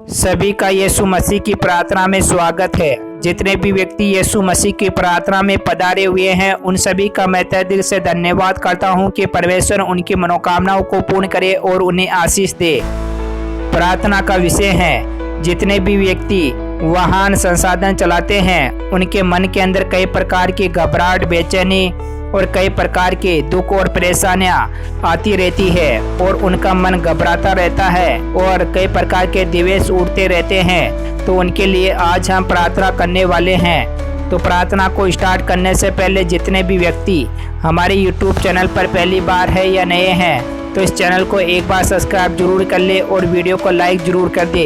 सभी का यीशु मसीह की प्रार्थना में स्वागत है। जितने भी व्यक्ति यीशु मसीह की प्रार्थना में पधारे हुए हैं उन सभी का मैं तहे दिल से धन्यवाद करता हूं कि परमेश्वर उनकी मनोकामनाओं को पूर्ण करे और उन्हें आशीष दे। प्रार्थना का विषय है, जितने भी व्यक्ति वाहन संसाधन चलाते हैं उनके मन के अंदर कई प्रकार की घबराहट, बेचैनी और कई प्रकार के दुख और परेशानियां आती रहती है और उनका मन घबराता रहता है और कई प्रकार के द्वेष उठते रहते हैं। तो उनके लिए आज हम प्रार्थना करने वाले हैं। तो प्रार्थना को स्टार्ट करने से पहले जितने भी व्यक्ति हमारे YouTube चैनल पर पहली बार है या नए हैं तो इस चैनल को एक बार सब्सक्राइब जरूर कर ले और वीडियो को लाइक जरूर कर दे,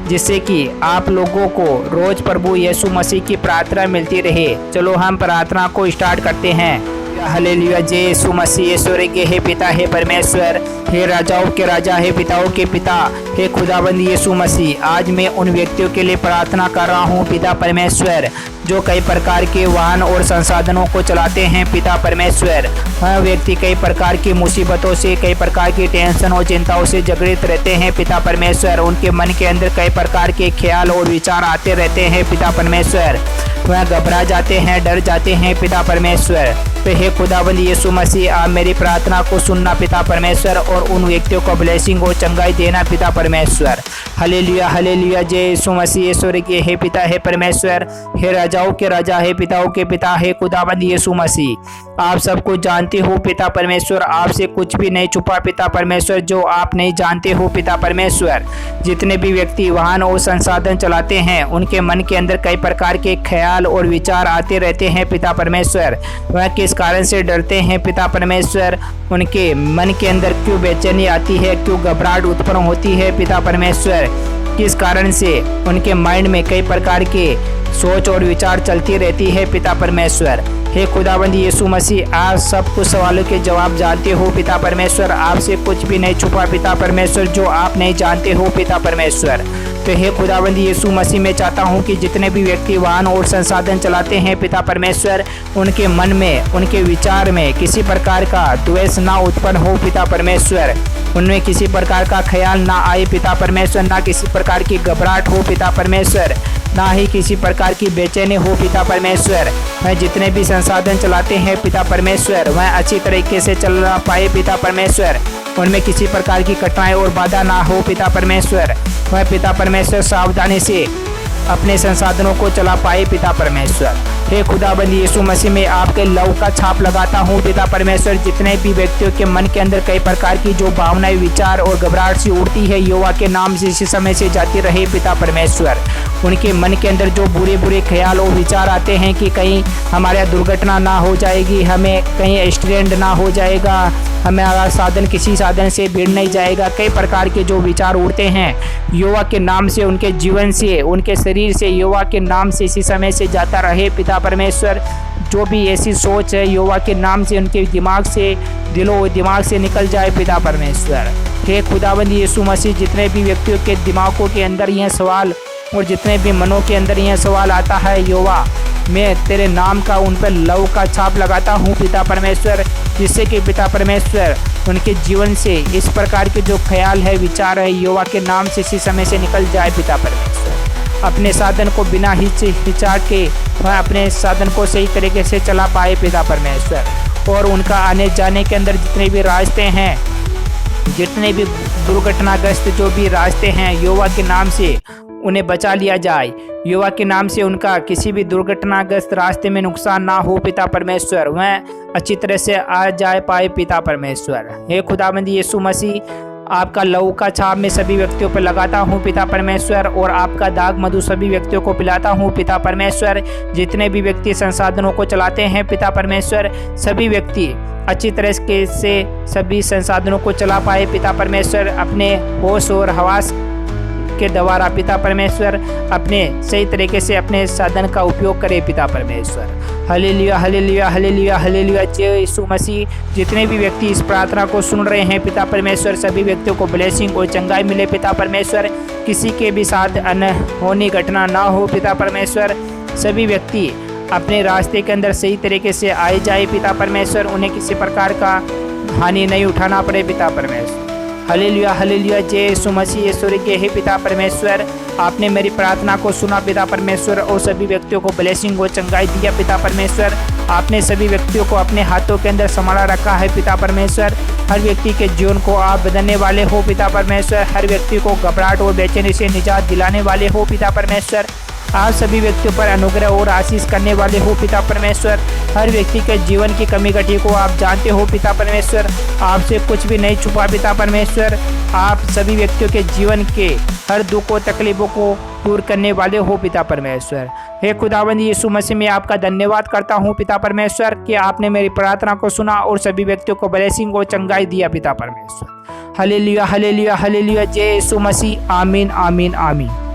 जिससे कि आप लोगों को रोज प्रभु यीशु मसीह की प्रार्थना मिलती रहे। चलो हम प्रार्थना को स्टार्ट करते हैं। हालेलुया। जय यीशु मसीह। ईश्वर के हे पिता, हे परमेश्वर, हे राजाओं के राजा, हे पिताओं के पिता, हे खुदाबंद यीशु मसीह, आज मैं उन व्यक्तियों के लिए प्रार्थना कर रहा हूँ पिता परमेश्वर जो कई प्रकार के वाहन और संसाधनों को चलाते हैं। पिता परमेश्वर, वह व्यक्ति कई प्रकार की मुसीबतों से, कई प्रकार की टेंशन और चिंताओं से जगड़ित रहते हैं। पिता परमेश्वर, उनके मन के अंदर कई प्रकार के ख्याल और विचार आते रहते हैं। पिता परमेश्वर, वह घबरा जाते हैं, डर जाते हैं। पिता परमेश्वर, तो हे खुदाबंद यीशु मसीह, आप मेरी प्रार्थना को सुनना पिता परमेश्वर और उन व्यक्तियों को ब्लेसिंग और चंगाई देना पिता परमेश्वर। Hallelujah, hallelujah. जय यीशु मसीह। ईश्वर के हे पिता, हे परमेश्वर, हे राजाओं के राजा, हे पिताओं के पिता, हे खुदाबंद यीशु मसीह, आप सब कुछ जानते हो पिता परमेश्वर। आपसे कुछ भी नहीं छुपा पिता परमेश्वर जो आप नहीं जानते हो पिता परमेश्वर। जितने भी व्यक्ति वाहन और संसाधन चलाते हैं उनके मन के अंदर कई प्रकार के ख्याल और विचार आते रहते हैं पिता परमेश्वर। वह किस कारण से डरते हैं पिता परमेश्वर, उनके मन के अंदर क्यों बेचैनी आती है, क्यों घबराहट उत्पन्न होती है पिता परमेश्वर, किस कारण से उनके माइंड में कई प्रकार के सोच और विचार चलती रहती है पिता परमेश्वर। हे खुदाबंद यीशु मसीह, आप सब कुछ सवालों के जवाब जानते हो पिता परमेश्वर। आपसे कुछ भी नहीं छुपा पिता परमेश्वर जो आप नहीं जानते हो पिता परमेश्वर। तो हे खुदाबंद यीशु मसीह, मैं चाहता हूं कि जितने भी व्यक्ति वाहन और संसाधन चलाते हैं पिता परमेश्वर, उनके मन में, उनके विचार में किसी प्रकार का द्वेष ना उत्पन्न हो पिता परमेश्वर। उनमें किसी प्रकार का ख्याल ना आए पिता परमेश्वर, ना किसी प्रकार की घबराहट हो पिता परमेश्वर, ना ही किसी प्रकार की बेचैनी हो पिता परमेश्वर। वह जितने भी संसाधन चलाते हैं पिता परमेश्वर वह अच्छी तरीके से चल पाए पिता परमेश्वर। उनमें किसी प्रकार की कठिनाई और बाधा ना हो पिता परमेश्वर। वह पिता परमेश्वर सावधानी से अपने संसाधनों को चला पाए पिता परमेश्वर। हे खुदाबंद यीशु मसीह, में आपके लव का छाप लगाता हूँ पिता परमेश्वर। जितने भी व्यक्तियों के मन के अंदर कई प्रकार की जो भावनाएं, विचार और घबराहट सी उठती है यहोवा के नाम से इसी समय से जाती रहे पिता परमेश्वर। उनके मन के अंदर जो बुरे बुरे ख्याल और विचार आते हैं कि कहीं हमारे दुर्घटना ना हो जाएगी, हमें कहीं एक्सीडेंट ना हो जाएगा, हमारा साधन किसी साधन से भिड़ नहीं जाएगा, कई प्रकार के जो विचार उड़ते हैं यहोवा के नाम से, उनके जीवन से, उनके शरीर से यहोवा के नाम से इसी समय से जाता रहे पिता परमेश्वर। जो भी ऐसी सोच है यहोवा के नाम से उनके दिमाग से, दिलो दिमाग से निकल जाए पिता परमेश्वर। हे खुदाबंद यीशु मसीह, जितने भी व्यक्तियों के दिमागों के अंदर यह सवाल और जितने भी मनों के अंदर यह सवाल आता है यहोवा, मैं तेरे नाम का उन पर लव का छाप लगाता हूँ पिता परमेश्वर, जिससे कि पिता परमेश्वर उनके जीवन से इस प्रकार के जो ख्याल है, विचार है यहोवा के नाम से इसी समय से निकल जाए पिता परमेश्वर। अपने साधन को बिना हिचकिचाहट के वह अपने साधन को सही तरीके से चला पाए पिता परमेश्वर। और उनका आने जाने के अंदर जितने भी रास्ते हैं, जितने भी दुर्घटनाग्रस्त जो भी रास्ते हैं यहोवा के नाम से उन्हें बचा लिया जाए। यहोवा के नाम से उनका किसी भी दुर्घटनाग्रस्त रास्ते में नुकसान ना हो पिता परमेश्वर, वह अच्छी तरह से आ जाए पाए पिता परमेश्वर। हे खुदाबंद यीशु मसीह, आपका लहू का छाप मैं सभी व्यक्तियों पर लगाता हूँ पिता परमेश्वर और आपका दाग मधु सभी व्यक्तियों को पिलाता हूँ पिता परमेश्वर। जितने भी व्यक्ति संसाधनों को चलाते हैं पिता परमेश्वर, सभी व्यक्ति अच्छी तरह से सभी संसाधनों को चला पाए पिता परमेश्वर, अपने होश और हवास के द्वारा पिता परमेश्वर अपने सही तरीके से अपने साधन का उपयोग करे पिता परमेश्वर। Hallelujah, hallelujah, hallelujah, hallelujah. जय यीशु मसीह, जितने भी व्यक्ति इस प्रार्थना को सुन रहे हैं पिता परमेश्वर, सभी व्यक्तियों को ब्लेसिंग और चंगाई मिले पिता परमेश्वर। किसी के भी साथ अनहोनी घटना ना हो पिता परमेश्वर। सभी व्यक्ति अपने रास्ते के अंदर सही तरीके से आए जाए पिता परमेश्वर, उन्हें किसी प्रकार का हानि नहीं उठाना पड़े पिता परमेश्वर। हालेलुया हालेलुया, जय यीशु मसीह। ईश्वर के हे पिता परमेश्वर, आपने मेरी प्रार्थना को सुना पिता परमेश्वर, और सभी व्यक्तियों को ब्लेसिंग और चंगाई दिया पिता परमेश्वर। आपने सभी व्यक्तियों को अपने हाथों के अंदर संभाला रखा है पिता परमेश्वर। हर व्यक्ति के जीवन को आप बदलने वाले हो पिता परमेश्वर। हर व्यक्ति को घबराहट और बेचैनी से निजात दिलाने वाले हो पिता परमेश्वर। आप सभी व्यक्तियों पर अनुग्रह और आशीष करने वाले हो पिता परमेश्वर। हर व्यक्ति के जीवन की कमी घटी को आप जानते हो पिता परमेश्वर। आपसे कुछ भी नहीं छुपा पिता परमेश्वर। आप सभी व्यक्तियों के जीवन के हर दुख और तकलीफों को दूर करने वाले हो पिता परमेश्वर। हे खुदावंद यीशु मसीह, मैं आपका धन्यवाद करता हूँ पिता परमेश्वर कि आपने मेरी प्रार्थना को सुना और सभी व्यक्तियों को ब्लेसिंग और चंगाई दिया पिता परमेश्वर। हालेलुया हालेलुया हालेलुया, जय यीशु मसीह। आमीन आमीन आमीन।